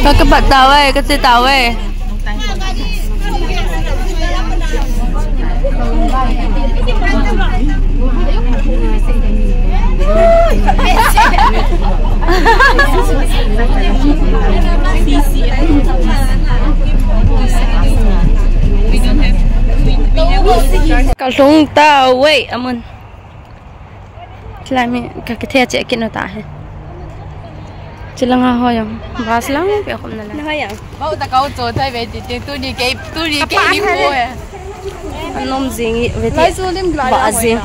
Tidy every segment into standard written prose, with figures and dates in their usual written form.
Kakak bat tahu kasi tahu Kalung tahu amun. Selama kakek cek kini tahu. Chilang ho yang bas lang pe khom na lang hayang bao ta kau cho thai ve ti tu ni ke ni mo ya anom zingi ve lai su lim lai ba zing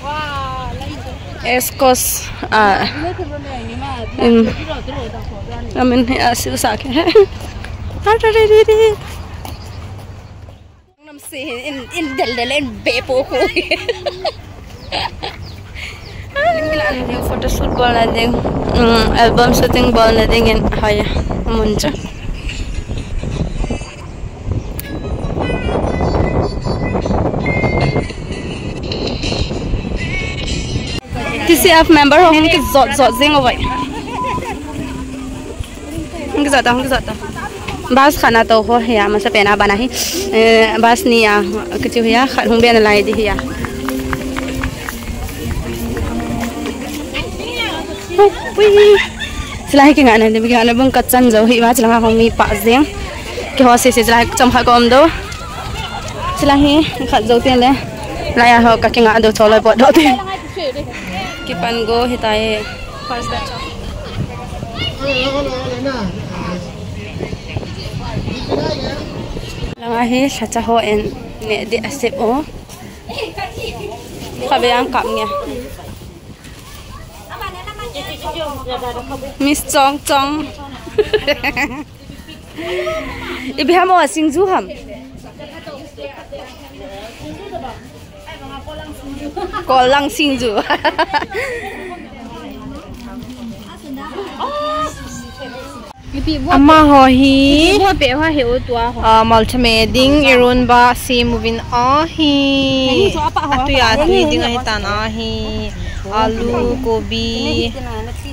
wow Escos amin asil sa ke nam si in del bepo ko yung photoshoot ball na din album shooting ball na din yan haya munja TCF member ho hum ke zot zing away hum ke zot bas khana to ho ya masa pena bana hi bas ni ya kichu ya hum be na lai di ya Selain kita nak demi kita bung kacang jauh hiwa selain kami pak zeng kita sih selain cuma kom do selain kat jauh tiang le laya ho kaki nggak ada colai buat do tiang kipan go hitai pas dah cok langahi saja ho en ne di asep o kabe yang kapnya Miss Chong Chong Ibi hamo singju ham Kolang singju Amma hohi multimedia irun ba si moving ahi atu ya tu ding ahi tan ahi alu gobi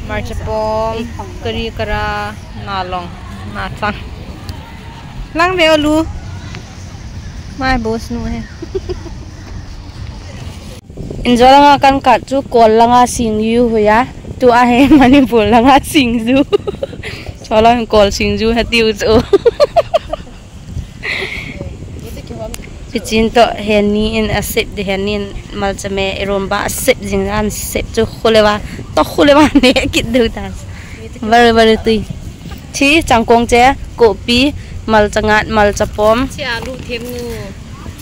marchapom kari kara nalong natang lang be alu mai bos nu he Injola akan katu kolanga singju ya tu ahe Manipur langa singju Cholang kol singju hati uzo Picinto heni in asip de henin malchame iromba asip jingan asip chu khulewa to khulewa ne kidu tas baru tui thi changkong che kopi malchangat malchapom si alu themnu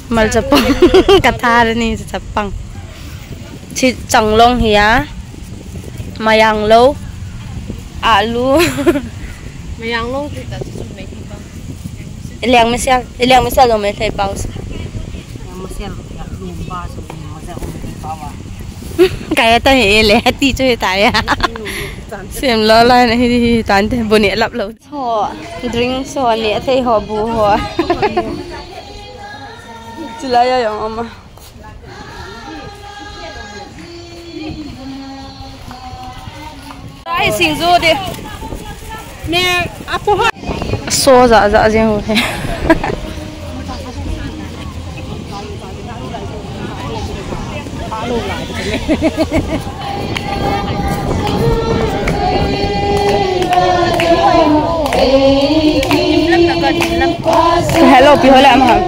malchapom kathar ni chapang thi changlong hiya mayang lo alu mayang long tu ta chu mai thi ba ilang misal lo mai thai paus Kaya ta hele ti chơi tại xem lo la này thì tán thế bữa nãy lấp lâu ho drink so nãy thấy ho bu ho chỉ là ya yang ama ai xin du đi nè apo ha so dạ riêng ho thế Hello, pi hola em hả?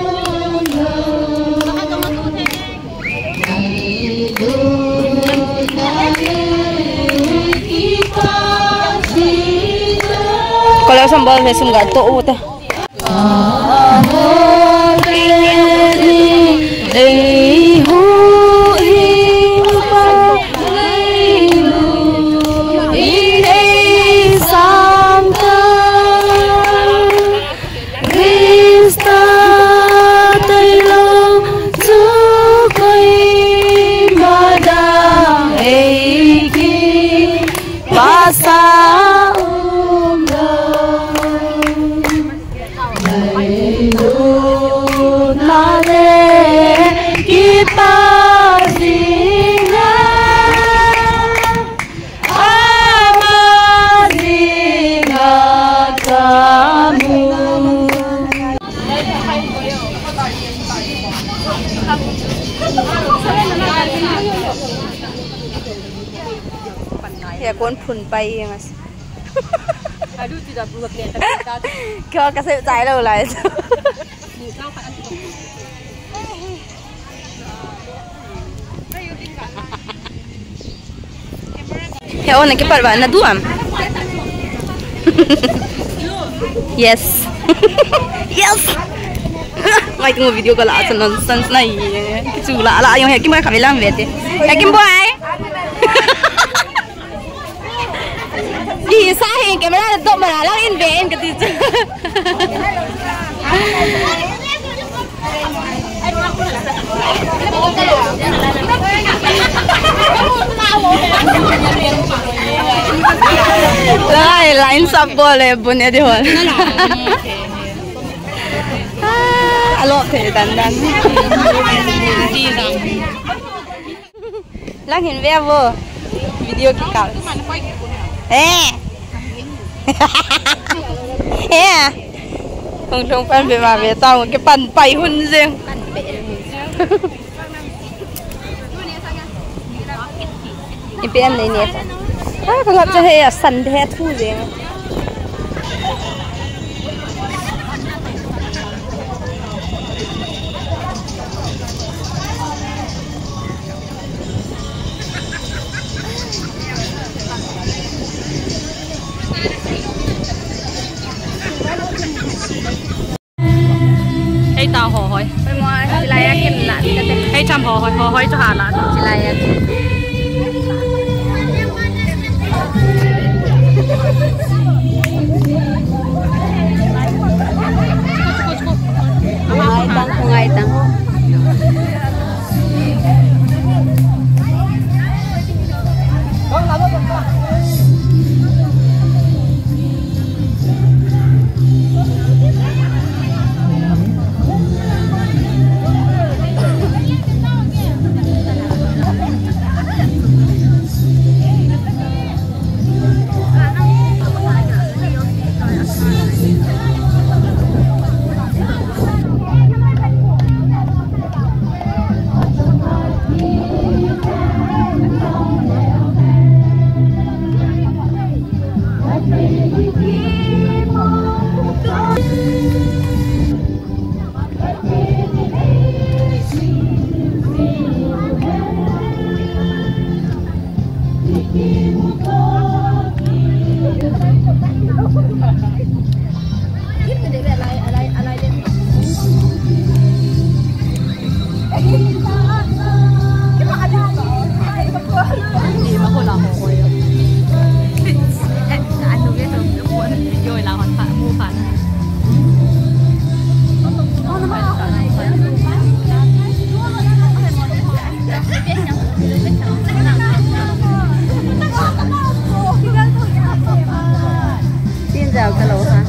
Kalau sambal ni sungguh tu ta. Ya kon phun bay mas. Aduh tidak buat lihat Kau kasih saya đâu lại. Ya oh nak part ba na duam. Yes. Yes. Ngay tunggu video ko la sa nonsense na Kicula la yung hekim ka kabilang bete. Hekim boy. Di sahin kamera dok maralang in vein ketika. Lain sab boleh punya di hol. Alok dandan. Langin verbo video kikal. Không pan về mà về tao cái pan bay hun riêng. Cái bên này nè. Con ngọc cho hay sần thế thu riêng. Hay tao hồ hỏi. Phải mua chỉ là cái lạ thì cái Hay chăm hồ hỏi cho hà lạ. chỉ là Ngai tang. Xin chào các lỗ ha.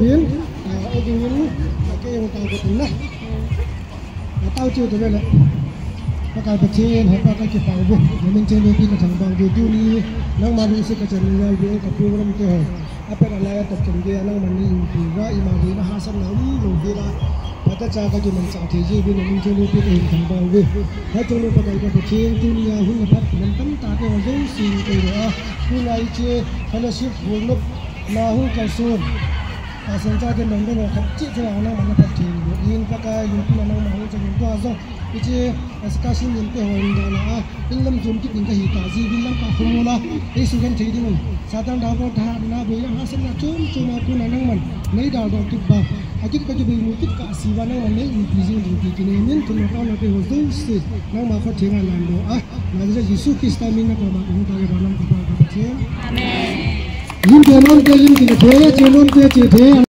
bin ojungin cái yang tahu betul lah tahu chưa tu lah pakai becin pakai kepala bu memang cendol pin macam bang tu ni nang malu si kacang ni dia kat program tu apa dah layak tak cendol nang mani impiwa imagi na hasan nang lu dia pada cara tu macam teji bin memang cendol pin macam bang bu dah cendol pakai becin tu ni yang hun dapat mentam tak ada orang sing tu ah mulai je kalau si huluk lahu kasur asalnya dia nongkrong kecil je anak mana pasti ingin pakai lumpur anak mahu jadi tu asal itu sekarang ni tu orang dah ingin jumpa ingin hitazi ingin kahumula sukan jadi ni sadan dapat dah na bela asalnya cuma aku anak man ni dah dapat bah akhir kerja bermukit kasih anak man ni imprising di sini ni tu nak orang tu harus sih nak makan jangan lando nanti Yesus Kristus ni nak makan kita dalam kita kecil. Amen. Yin dia non dia yin kita dia non dia dia